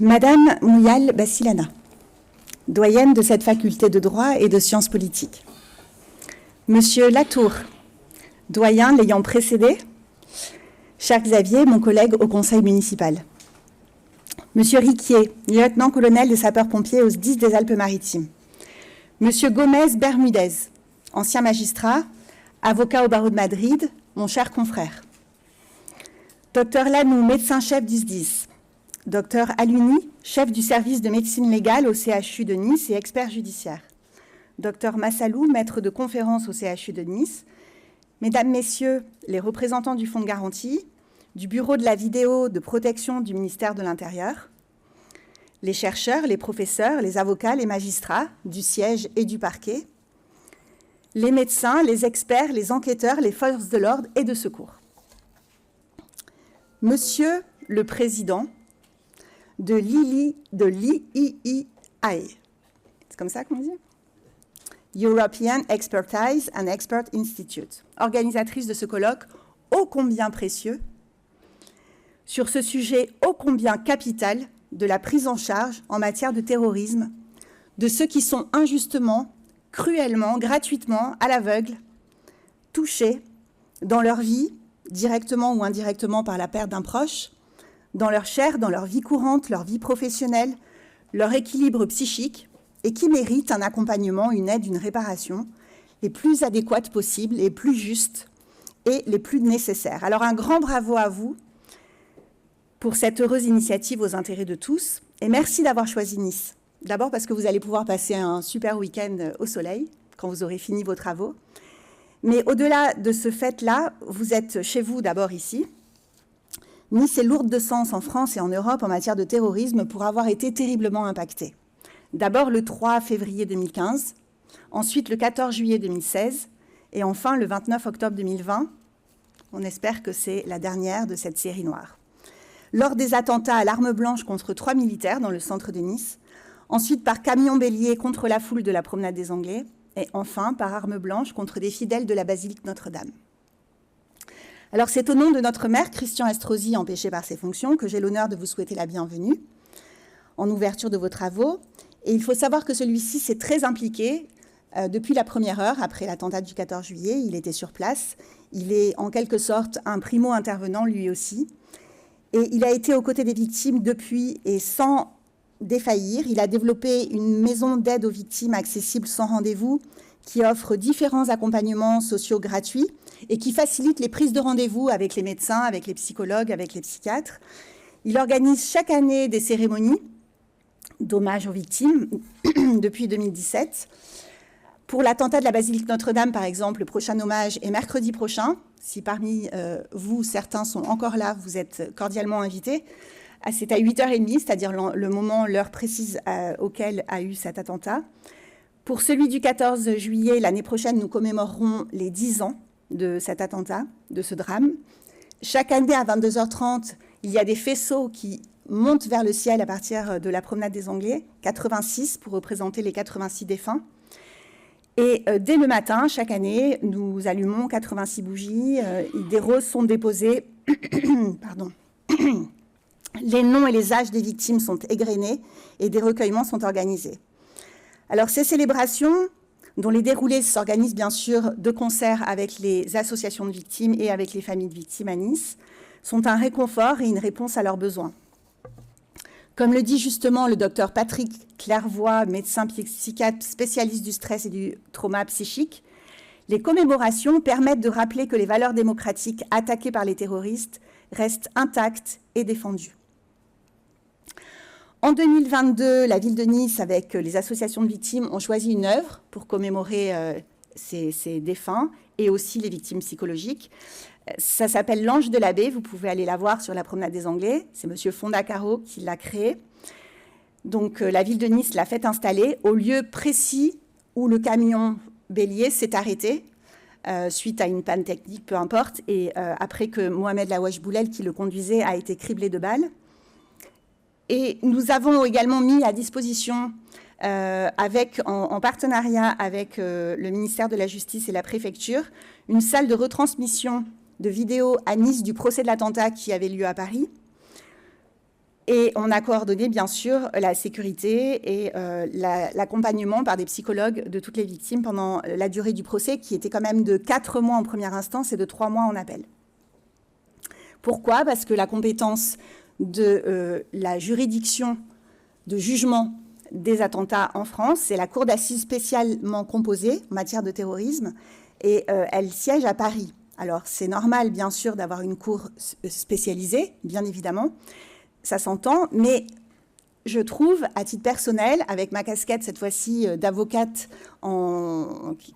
Madame Mouyal Bassilana, doyenne de cette faculté de droit et de sciences politiques. Monsieur Latour, doyen l'ayant précédé. Cher Xavier, mon collègue au conseil municipal. Monsieur Riquier, lieutenant-colonel des sapeurs-pompiers aux 10 des Alpes-Maritimes. Monsieur Gomez Bermudez, ancien magistrat, avocat au barreau de Madrid, mon cher confrère. Docteur Lanoux, médecin-chef du SDIS. Docteur Aluni, chef du service de médecine légale au CHU de Nice et expert judiciaire. Docteur Massalou, maître de conférence au CHU de Nice. Mesdames, Messieurs, les représentants du Fonds de garantie, du Bureau de la vidéo de protection du ministère de l'Intérieur, les chercheurs, les professeurs, les avocats, les magistrats du siège et du parquet, les médecins, les experts, les enquêteurs, les forces de l'ordre et de secours. Monsieur le Président de l'IEEE, c'est comme ça qu'on dit ? European Expertise and Expert Institute, organisatrice de ce colloque ô combien précieux, sur ce sujet ô combien capital de la prise en charge en matière de terrorisme de ceux qui sont injustement, cruellement, gratuitement, à l'aveugle, touchés dans leur vie, directement ou indirectement par la perte d'un proche, dans leur chair, dans leur vie courante, leur vie professionnelle, leur équilibre psychique, et qui méritent un accompagnement, une aide, une réparation les plus adéquates possibles, les plus justes et les plus nécessaires. Alors un grand bravo à vous pour cette heureuse initiative aux intérêts de tous, et merci d'avoir choisi Nice. D'abord parce que vous allez pouvoir passer un super week-end au soleil, quand vous aurez fini vos travaux. Mais au-delà de ce fait-là, vous êtes chez vous d'abord ici. Nice est lourde de sens en France et en Europe en matière de terrorisme pour avoir été terriblement impactée. D'abord le 3 février 2015, ensuite le 14 juillet 2016 et enfin le 29 octobre 2020. On espère que c'est la dernière de cette série noire. Lors des attentats à l'arme blanche contre 3 militaires dans le centre de Nice, ensuite par camion bélier contre la foule de la promenade des Anglais et enfin par arme blanche contre des fidèles de la basilique Notre-Dame. Alors c'est au nom de notre maire, Christian Estrosi, empêché par ses fonctions, que j'ai l'honneur de vous souhaiter la bienvenue en ouverture de vos travaux. Et il faut savoir que celui-ci s'est très impliqué depuis la première heure, après l'attentat du 14 juillet. Il était sur place. Il est en quelque sorte un primo-intervenant lui aussi. Et il a été aux côtés des victimes depuis et sans défaillir. Il a développé une maison d'aide aux victimes accessible sans rendez-vous qui offre différents accompagnements sociaux gratuits et qui facilite les prises de rendez-vous avec les médecins, avec les psychologues, avec les psychiatres. Il organise chaque année des cérémonies d'hommage aux victimes depuis 2017. Pour l'attentat de la basilique Notre-Dame, par exemple, le prochain hommage est mercredi prochain. Si parmi vous, certains sont encore là, vous êtes cordialement invités. C'est à 8h30, c'est-à-dire le moment, l'heure précise auquel a eu cet attentat. Pour celui du 14 juillet, l'année prochaine, nous commémorerons les 10 ans de cet attentat, de ce drame. Chaque année, à 22h30, il y a des faisceaux qui monte vers le ciel à partir de la promenade des Anglais, 86 pour représenter les 86 défunts. Et dès le matin, chaque année, nous allumons 86 bougies, des roses sont déposées, pardon. Les noms et les âges des victimes sont égrenés et des recueillements sont organisés. Alors ces célébrations, dont les déroulés s'organisent bien sûr de concert avec les associations de victimes et avec les familles de victimes à Nice, sont un réconfort et une réponse à leurs besoins. Comme le dit justement le docteur Patrick Clairvoy, médecin psychiatre spécialiste du stress et du trauma psychique, les commémorations permettent de rappeler que les valeurs démocratiques attaquées par les terroristes restent intactes et défendues. En 2022, la ville de Nice, avec les associations de victimes, ont choisi une œuvre pour commémorer ces défunts et aussi les victimes psychologiques. Ça s'appelle L'Ange de la Baie, vous pouvez aller la voir sur la promenade des Anglais. C'est M. Fondacaro qui l'a créée. Donc la ville de Nice l'a fait installer au lieu précis où le camion bélier s'est arrêté suite à une panne technique, peu importe, et après que Mohamed Laouache Boulel, qui le conduisait, a été criblé de balles. Et nous avons également mis à disposition, en partenariat avec le ministère de la Justice et la préfecture, une salle de retransmission de vidéos à Nice du procès de l'attentat qui avait lieu à Paris, Et on a coordonné, bien sûr, la sécurité et l'accompagnement par des psychologues de toutes les victimes pendant la durée du procès, qui était quand même de 4 mois en première instance et de 3 mois en appel. Pourquoi? Parce que la compétence de la juridiction de jugement des attentats en France, c'est la cour d'assises spécialement composée en matière de terrorisme, et elle siège à Paris. Alors, c'est normal, bien sûr, d'avoir une cour spécialisée, bien évidemment, ça s'entend, mais je trouve, à titre personnel, avec ma casquette, cette fois-ci, d'avocate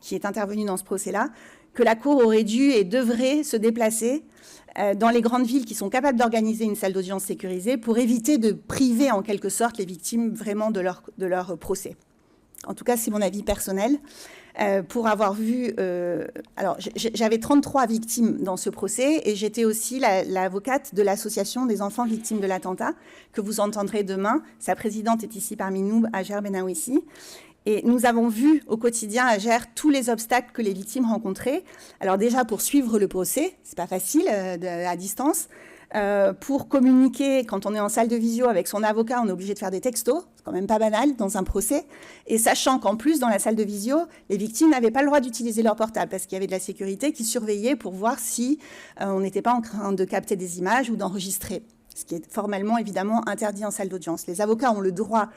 qui est intervenue dans ce procès-là, que la Cour aurait dû et devrait se déplacer dans les grandes villes qui sont capables d'organiser une salle d'audience sécurisée pour éviter de priver, en quelque sorte, les victimes vraiment de leur procès. En tout cas, c'est mon avis personnel. Pour avoir vu... alors, j'avais 33 victimes dans ce procès et j'étais aussi l'avocate de l'association des enfants victimes de l'attentat, que vous entendrez demain. Sa présidente est ici parmi nous, Hajer Benaouissi. Et nous avons vu au quotidien à Gers tous les obstacles que les victimes rencontraient. Alors déjà, pour suivre le procès, c'est pas facile à distance. Pour communiquer, quand on est en salle de visio avec son avocat, on est obligé de faire des textos. C'est quand même pas banal dans un procès. Et sachant qu'en plus, dans la salle de visio, les victimes n'avaient pas le droit d'utiliser leur portable parce qu'il y avait de la sécurité qui surveillait pour voir si on n'était pas en train de capter des images ou d'enregistrer. Ce qui est formellement, évidemment, interdit en salle d'audience. Les avocats ont le droit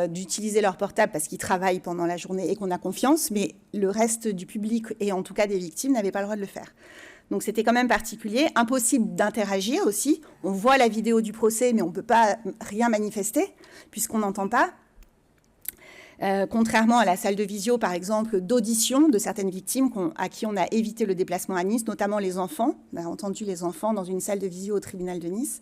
d'utiliser leur portable parce qu'ils travaillent pendant la journée et qu'on a confiance, mais le reste du public, et en tout cas des victimes, n'avaient pas le droit de le faire. Donc c'était quand même particulier, impossible d'interagir aussi. On voit la vidéo du procès, mais on ne peut pas rien manifester, puisqu'on n'entend pas. Contrairement à la salle de visio, par exemple, d'audition de certaines victimes à qui on a évité le déplacement à Nice, notamment les enfants. On a entendu les enfants dans une salle de visio au tribunal de Nice.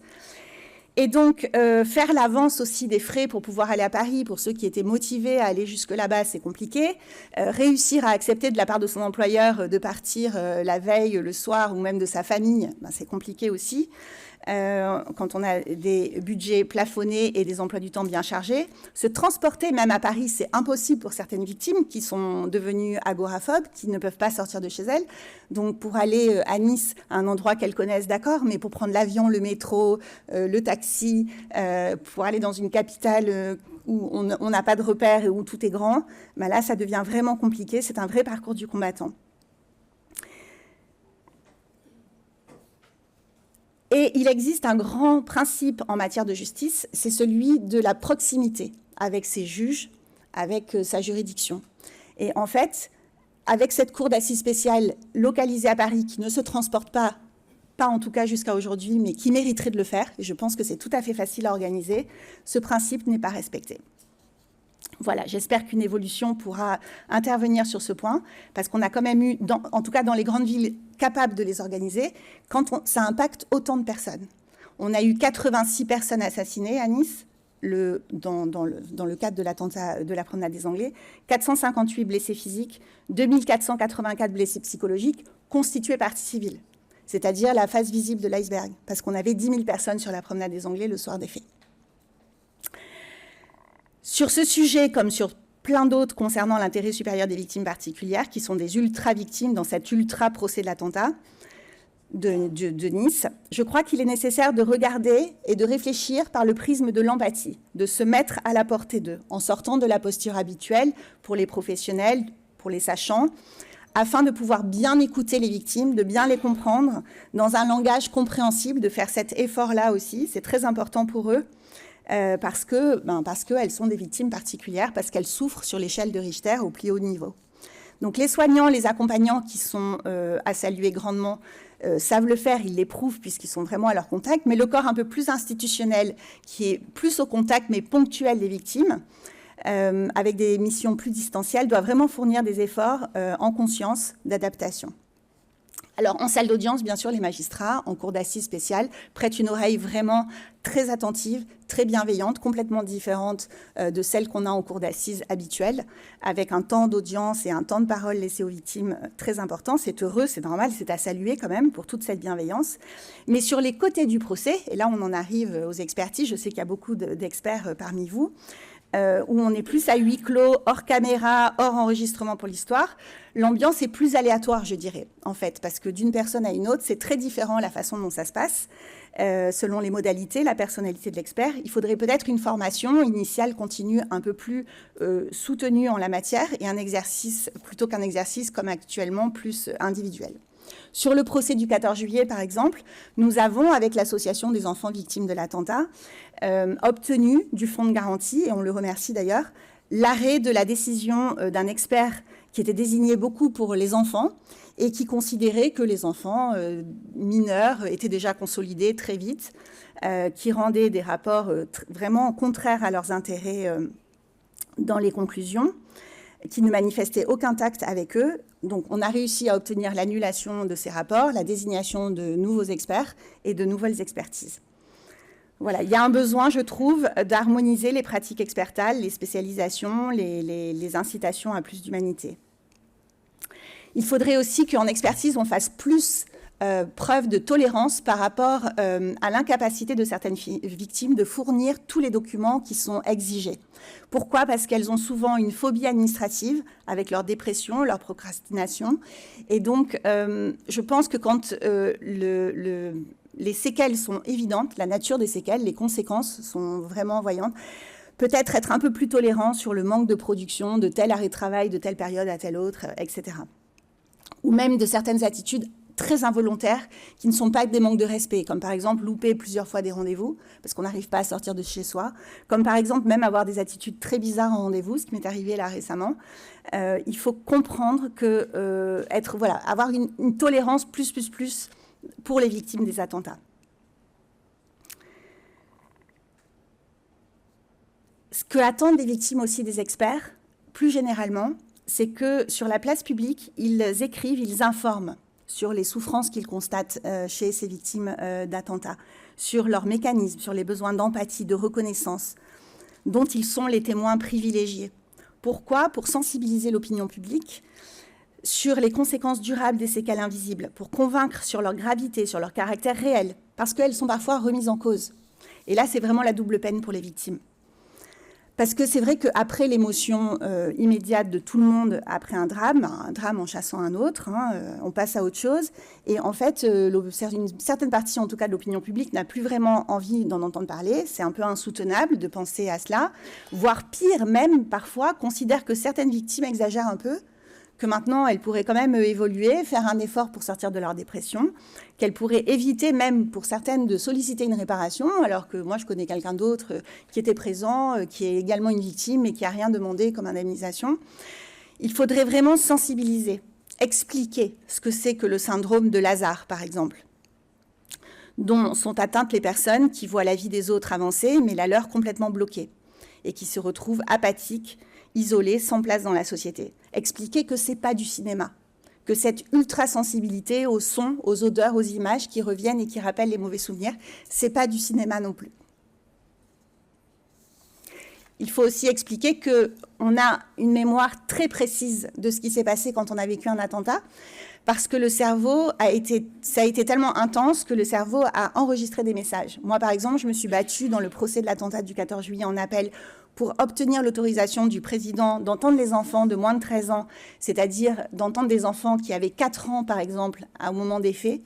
Et donc, faire l'avance aussi des frais pour pouvoir aller à Paris, pour ceux qui étaient motivés à aller jusque là-bas, c'est compliqué. Réussir à accepter de la part de son employeur de partir la veille, le soir, ou même de sa famille, ben, c'est compliqué aussi. Quand on a des budgets plafonnés et des emplois du temps bien chargés. Se transporter même à Paris, c'est impossible pour certaines victimes qui sont devenues agoraphobes, qui ne peuvent pas sortir de chez elles. Donc pour aller à Nice, à un endroit qu'elles connaissent, d'accord, mais pour prendre l'avion, le métro, le taxi, pour aller dans une capitale où on n'a pas de repères et où tout est grand, ben là, ça devient vraiment compliqué. C'est un vrai parcours du combattant. Et il existe un grand principe en matière de justice, c'est celui de la proximité avec ses juges, avec sa juridiction. Et en fait, avec cette cour d'assises spéciale localisée à Paris, qui ne se transporte pas en tout cas jusqu'à aujourd'hui, mais qui mériterait de le faire, et je pense que c'est tout à fait facile à organiser, ce principe n'est pas respecté. Voilà, j'espère qu'une évolution pourra intervenir sur ce point, parce qu'on a quand même eu, en tout cas dans les grandes villes capables de les organiser, ça impacte autant de personnes. On a eu 86 personnes assassinées à Nice, dans le cadre de l'attentat de la promenade des Anglais, 458 blessés physiques, 2484 blessés psychologiques, constitués partie civile, c'est-à-dire la face visible de l'iceberg, parce qu'on avait 10 000 personnes sur la promenade des Anglais le soir des faits. Sur ce sujet, comme sur plein d'autres concernant l'intérêt supérieur des victimes particulières, qui sont des ultra-victimes dans cet ultra-procès de l'attentat de Nice, je crois qu'il est nécessaire de regarder et de réfléchir par le prisme de l'empathie, de se mettre à la portée d'eux, en sortant de la posture habituelle pour les professionnels, pour les sachants, afin de pouvoir bien écouter les victimes, de bien les comprendre, dans un langage compréhensible, de faire cet effort-là aussi, c'est très important pour eux, parce qu'elles sont des victimes particulières, parce qu'elles souffrent sur l'échelle de Richter au plus haut niveau. Donc les soignants, les accompagnants qui sont à saluer grandement savent le faire, ils l'éprouvent puisqu'ils sont vraiment à leur contact, mais le corps un peu plus institutionnel, qui est plus au contact mais ponctuel des victimes, avec des missions plus distancielles, doit vraiment fournir des efforts en conscience d'adaptation. Alors, en salle d'audience, bien sûr, les magistrats, en cour d'assises spéciale, prêtent une oreille vraiment très attentive, très bienveillante, complètement différente de celle qu'on a en cour d'assises habituelle, avec un temps d'audience et un temps de parole laissé aux victimes très important. C'est heureux, c'est normal, c'est à saluer quand même pour toute cette bienveillance. Mais sur les côtés du procès, et là on en arrive aux expertises, je sais qu'il y a beaucoup d'experts parmi vous, où on est plus à huis clos, hors caméra, hors enregistrement pour l'histoire, l'ambiance est plus aléatoire, je dirais, en fait, parce que d'une personne à une autre, c'est très différent la façon dont ça se passe, selon les modalités, la personnalité de l'expert. Il faudrait peut-être une formation initiale, continue, un peu plus soutenue en la matière, et un exercice, plutôt qu'un exercice comme actuellement, plus individuel. Sur le procès du 14 juillet, par exemple, nous avons, avec l'Association des enfants victimes de l'attentat, obtenu du fonds de garantie, et on le remercie d'ailleurs, l'arrêt de la décision d'un expert qui était désigné beaucoup pour les enfants et qui considérait que les enfants mineurs étaient déjà consolidés très vite, qui rendaient des rapports vraiment contraires à leurs intérêts dans les conclusions, qui ne manifestaient aucun tact avec eux. Donc, on a réussi à obtenir l'annulation de ces rapports, la désignation de nouveaux experts et de nouvelles expertises. Voilà, il y a un besoin, je trouve, d'harmoniser les pratiques expertales, les spécialisations, les incitations à plus d'humanité. Il faudrait aussi qu'en expertise, on fasse plus preuve de tolérance par rapport à l'incapacité de certaines victimes de fournir tous les documents qui sont exigés. Pourquoi ? Parce qu'elles ont souvent une phobie administrative avec leur dépression, leur procrastination. Et donc, je pense que quand les séquelles sont évidentes, la nature des séquelles, les conséquences sont vraiment voyantes, peut-être être un peu plus tolérant sur le manque de production de tel arrêt de travail, de telle période à telle autre, etc. Ou même de certaines attitudes très involontaires qui ne sont pas des manques de respect, comme par exemple louper plusieurs fois des rendez-vous parce qu'on n'arrive pas à sortir de chez soi, comme par exemple même avoir des attitudes très bizarres en rendez-vous, ce qui m'est arrivé là récemment. Il faut comprendre que avoir une tolérance plus pour les victimes des attentats. Ce que attendent les victimes aussi des experts, plus généralement, c'est que sur la place publique, ils écrivent, ils informent sur les souffrances qu'ils constatent chez ces victimes d'attentats, sur leurs mécanismes, sur les besoins d'empathie, de reconnaissance, dont ils sont les témoins privilégiés. Pourquoi ? Pour sensibiliser l'opinion publique sur les conséquences durables des séquelles invisibles, pour convaincre sur leur gravité, sur leur caractère réel, parce qu'elles sont parfois remises en cause. Et là, c'est vraiment la double peine pour les victimes. Parce que c'est vrai qu'après l'émotion immédiate de tout le monde, après un drame en chassant un autre, on passe à autre chose. Et en fait, une certaine partie, en tout cas de l'opinion publique, n'a plus vraiment envie d'en entendre parler. C'est un peu insoutenable de penser à cela. Voire pire, même parfois, considère que certaines victimes exagèrent un peu, que maintenant, elles pourraient quand même évoluer, faire un effort pour sortir de leur dépression, qu'elles pourraient éviter même pour certaines de solliciter une réparation, alors que moi, je connais quelqu'un d'autre qui était présent, qui est également une victime et qui n'a rien demandé comme indemnisation. Il faudrait vraiment sensibiliser, expliquer ce que c'est que le syndrome de Lazare, par exemple, dont sont atteintes les personnes qui voient la vie des autres avancer, mais la leur complètement bloquée, et qui se retrouvent apathiques, isolés, sans place dans la société. Expliquer que ce n'est pas du cinéma, que cette ultra-sensibilité aux sons, aux odeurs, aux images qui reviennent et qui rappellent les mauvais souvenirs, ce n'est pas du cinéma non plus. Il faut aussi expliquer qu'on a une mémoire très précise de ce qui s'est passé quand on a vécu un attentat, parce que le cerveau ça a été tellement intense que le cerveau a enregistré des messages. Moi, par exemple, je me suis battue dans le procès de l'attentat du 14 juillet en appel pour obtenir l'autorisation du président d'entendre les enfants de moins de 13 ans, c'est-à-dire d'entendre des enfants qui avaient 4 ans, par exemple, au moment des faits,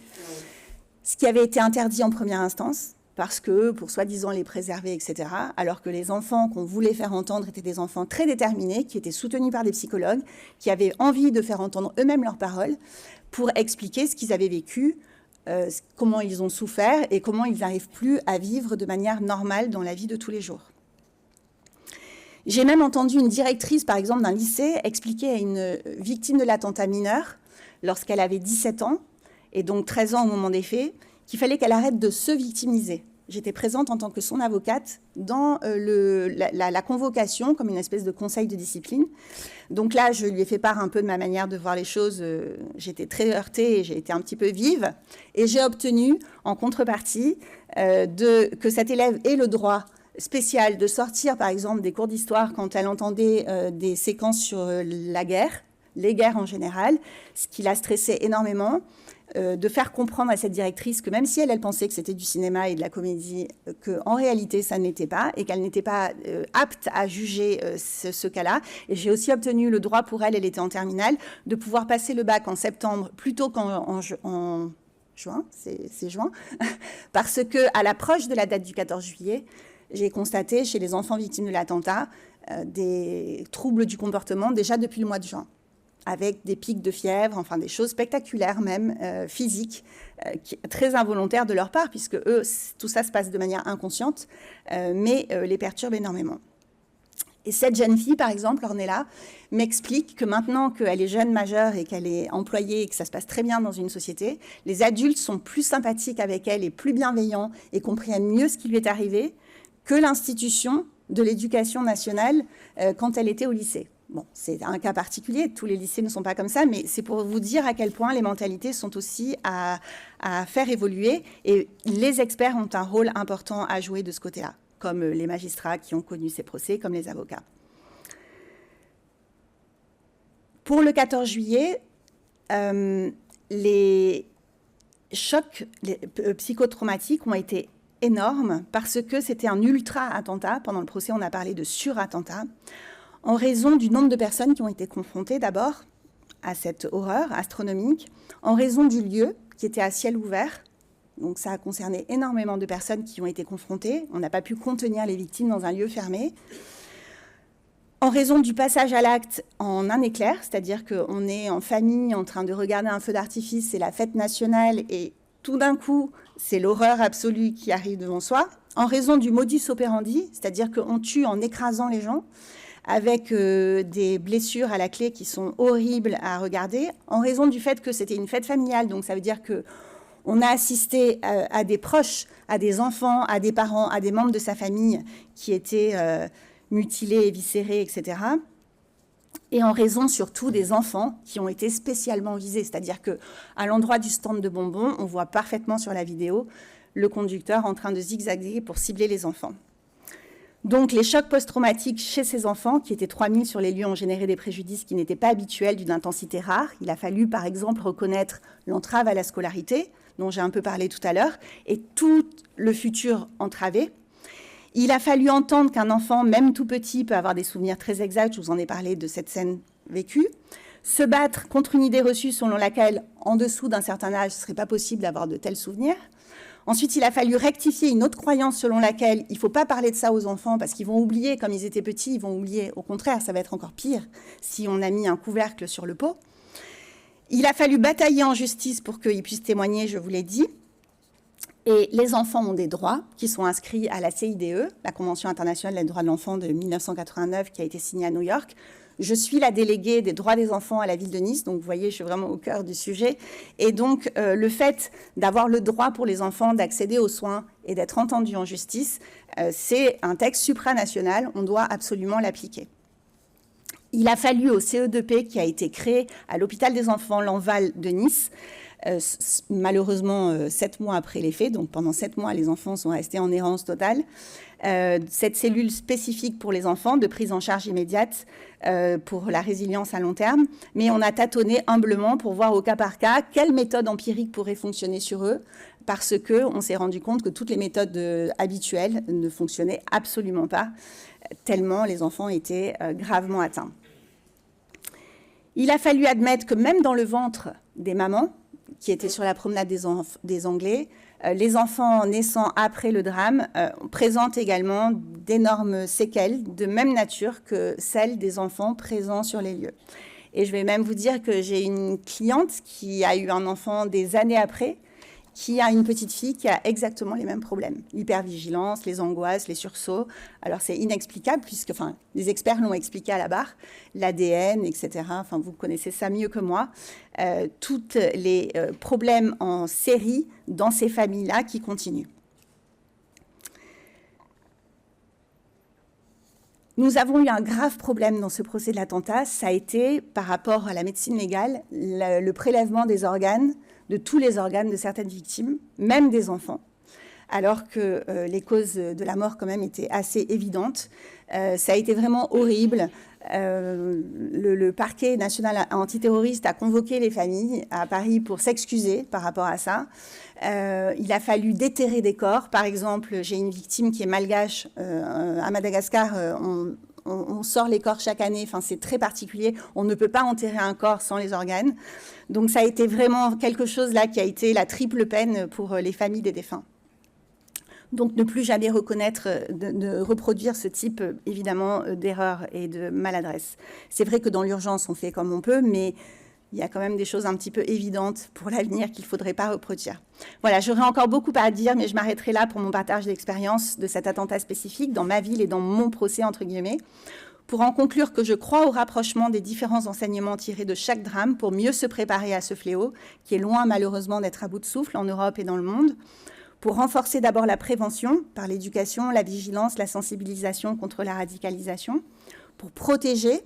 ce qui avait été interdit en première instance, parce que, pour soi-disant les préserver, etc., alors que les enfants qu'on voulait faire entendre étaient des enfants très déterminés, qui étaient soutenus par des psychologues, qui avaient envie de faire entendre eux-mêmes leurs paroles, pour expliquer ce qu'ils avaient vécu, comment ils ont souffert et comment ils n'arrivent plus à vivre de manière normale dans la vie de tous les jours. J'ai même entendu une directrice, par exemple, d'un lycée expliquer à une victime de l'attentat mineur, lorsqu'elle avait 17 ans, et donc 13 ans au moment des faits, qu'il fallait qu'elle arrête de se victimiser. J'étais présente en tant que son avocate dans la convocation, comme une espèce de conseil de discipline. Donc là, je lui ai fait part un peu de ma manière de voir les choses. J'étais très heurtée et j'ai été un petit peu vive. Et j'ai obtenu, en contrepartie, que cette élève ait le droit spécial de sortir, par exemple, des cours d'histoire quand elle entendait des séquences sur la guerre, les guerres en général, ce qui l'a stressée énormément. de faire comprendre à cette directrice que même si elle pensait que c'était du cinéma et de la comédie, qu'en réalité, ça n'était pas, et qu'elle n'était pas apte à juger ce cas-là. Et j'ai aussi obtenu le droit pour elle était en terminale, de pouvoir passer le bac en septembre plutôt qu'en juin, c'est juin, parce qu'à l'approche de la date du 14 juillet, j'ai constaté chez les enfants victimes de l'attentat des troubles du comportement déjà depuis le mois de juin, avec des pics de fièvre, enfin des choses spectaculaires même, physiques, très involontaires de leur part, puisque eux, tout ça se passe de manière inconsciente, mais les perturbe énormément. Et cette jeune fille, par exemple, Ornella, m'explique que maintenant qu'elle est jeune majeure et qu'elle est employée et que ça se passe très bien dans une société, les adultes sont plus sympathiques avec elle et plus bienveillants et comprennent mieux ce qui lui est arrivé que l'institution de l'éducation nationale quand elle était au lycée. Bon, c'est un cas particulier, tous les lycées ne sont pas comme ça, mais c'est pour vous dire à quel point les mentalités sont aussi à faire évoluer, et les experts ont un rôle important à jouer de ce côté-là, comme les magistrats qui ont connu ces procès, comme les avocats. Pour le 14 juillet, les chocs psychotraumatiques ont été énormes parce que c'était un ultra-attentat. Pendant le procès, on a parlé de surattentat, en raison du nombre de personnes qui ont été confrontées d'abord à cette horreur astronomique, en raison du lieu qui était à ciel ouvert. Donc ça a concerné énormément de personnes qui ont été confrontées. On n'a pas pu contenir les victimes dans un lieu fermé. En raison du passage à l'acte en un éclair, c'est-à-dire qu'on est en famille en train de regarder un feu d'artifice, c'est la fête nationale, et tout d'un coup, c'est l'horreur absolue qui arrive devant soi. En raison du modus operandi, c'est-à-dire qu'on tue en écrasant les gens, avec des blessures à la clé qui sont horribles à regarder, en raison du fait que c'était une fête familiale, donc ça veut dire qu'on a assisté à des proches, à des enfants, à des parents, à des membres de sa famille qui étaient mutilés, éviscérés, etc. Et en raison surtout des enfants qui ont été spécialement visés, c'est-à-dire qu'à l'endroit du stand de bonbons, on voit parfaitement sur la vidéo le conducteur en train de zigzaguer pour cibler les enfants. Donc les chocs post-traumatiques chez ces enfants, qui étaient 3000 sur les lieux, ont généré des préjudices qui n'étaient pas habituels, d'une intensité rare. Il a fallu par exemple reconnaître l'entrave à la scolarité, dont j'ai un peu parlé tout à l'heure, et tout le futur entravé. Il a fallu entendre qu'un enfant, même tout petit, peut avoir des souvenirs très exacts, je vous en ai parlé de cette scène vécue. Se battre contre une idée reçue selon laquelle, en dessous d'un certain âge, ce ne serait pas possible d'avoir de tels souvenirs. Ensuite, il a fallu rectifier une autre croyance selon laquelle il ne faut pas parler de ça aux enfants parce qu'ils vont oublier, comme ils étaient petits, ils vont oublier. Au contraire, ça va être encore pire si on a mis un couvercle sur le pot. Il a fallu batailler en justice pour qu'ils puissent témoigner, je vous l'ai dit. Et les enfants ont des droits qui sont inscrits à la CIDE, la Convention internationale des droits de l'enfant de 1989, qui a été signée à New York. Je suis la déléguée des droits des enfants à la ville de Nice, donc vous voyez, je suis vraiment au cœur du sujet. Et donc, le fait d'avoir le droit pour les enfants d'accéder aux soins et d'être entendus en justice, c'est un texte supranational, on doit absolument l'appliquer. Il a fallu au CE2P, qui a été créé à l'hôpital des enfants Lanval de Nice, malheureusement 7 mois après les faits, donc pendant 7 mois, les enfants sont restés en errance totale. Cette cellule spécifique pour les enfants de prise en charge immédiate pour la résilience à long terme, mais on a tâtonné humblement pour voir au cas par cas quelle méthode empirique pourrait fonctionner sur eux, parce qu'on s'est rendu compte que toutes les méthodes habituelles ne fonctionnaient absolument pas, tellement les enfants étaient gravement atteints. Il a fallu admettre que même dans le ventre des mamans, qui étaient sur la promenade des Anglais, les enfants naissant après le drame présentent également d'énormes séquelles de même nature que celles des enfants présents sur les lieux. Et je vais même vous dire que j'ai une cliente qui a eu un enfant des années après, qui a une petite fille qui a exactement les mêmes problèmes. L'hypervigilance, les angoisses, les sursauts. Alors c'est inexplicable puisque, enfin, les experts l'ont expliqué à la barre, l'ADN, etc. Enfin, vous connaissez ça mieux que moi. Tous les problèmes en série dans ces familles-là qui continuent. Nous avons eu un grave problème dans ce procès de l'attentat. Ça a été, par rapport à la médecine légale, le prélèvement des organes, de tous les organes de certaines victimes, même des enfants, alors que les causes de la mort quand même étaient assez évidentes. Ça a été vraiment horrible. Le parquet national antiterroriste a convoqué les familles à Paris pour s'excuser par rapport à ça. Il a fallu déterrer des corps. Par exemple, j'ai une victime qui est malgache. À Madagascar, on sort les corps chaque année. Enfin, c'est très particulier. On ne peut pas enterrer un corps sans les organes. Donc, ça a été vraiment quelque chose là qui a été la triple peine pour les familles des défunts. Donc, ne plus jamais reconnaître, de reproduire ce type, évidemment, d'erreur et de maladresse. C'est vrai que dans l'urgence, on fait comme on peut, mais il y a quand même des choses un petit peu évidentes pour l'avenir qu'il ne faudrait pas reproduire. Voilà, j'aurais encore beaucoup à dire, mais je m'arrêterai là pour mon partage d'expérience de cet attentat spécifique dans ma ville et dans mon procès, entre guillemets, pour en conclure que je crois au rapprochement des différents enseignements tirés de chaque drame pour mieux se préparer à ce fléau, qui est loin, malheureusement, d'être à bout de souffle en Europe et dans le monde, pour renforcer d'abord la prévention par l'éducation, la vigilance, la sensibilisation contre la radicalisation, pour protéger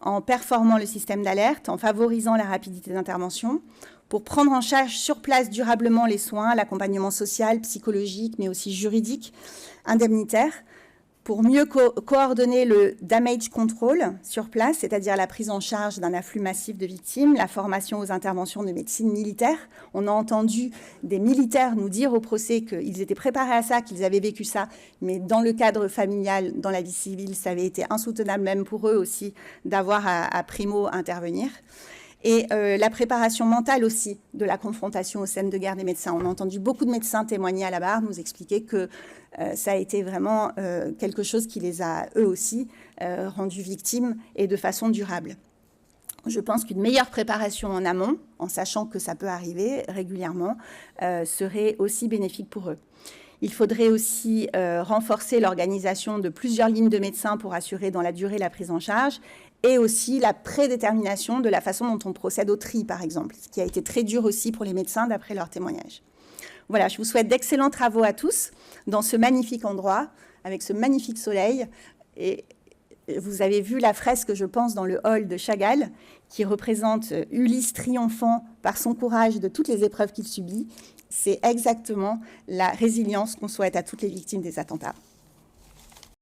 en performant le système d'alerte, en favorisant la rapidité d'intervention, pour prendre en charge sur place durablement les soins, l'accompagnement social, psychologique, mais aussi juridique, indemnitaire, pour mieux coordonner le damage control sur place, c'est-à-dire la prise en charge d'un afflux massif de victimes, la formation aux interventions de médecine militaire. On a entendu des militaires nous dire au procès qu'ils étaient préparés à ça, qu'ils avaient vécu ça, mais dans le cadre familial, dans la vie civile, ça avait été insoutenable même pour eux aussi d'avoir à primo intervenir. Et la préparation mentale aussi de la confrontation aux scènes de guerre des médecins. On a entendu beaucoup de médecins témoigner à la barre, nous expliquer que ça a été vraiment quelque chose qui les a, eux aussi, rendus victimes et de façon durable. Je pense qu'une meilleure préparation en amont, en sachant que ça peut arriver régulièrement, serait aussi bénéfique pour eux. Il faudrait aussi renforcer l'organisation de plusieurs lignes de médecins pour assurer dans la durée la prise en charge et aussi la prédétermination de la façon dont on procède au tri, par exemple, ce qui a été très dur aussi pour les médecins d'après leur témoignage. Voilà, je vous souhaite d'excellents travaux à tous dans ce magnifique endroit, avec ce magnifique soleil. Et vous avez vu la fresque, je pense, dans le hall de Chagall, qui représente Ulysse triomphant par son courage de toutes les épreuves qu'il subit. C'est exactement la résilience qu'on souhaite à toutes les victimes des attentats.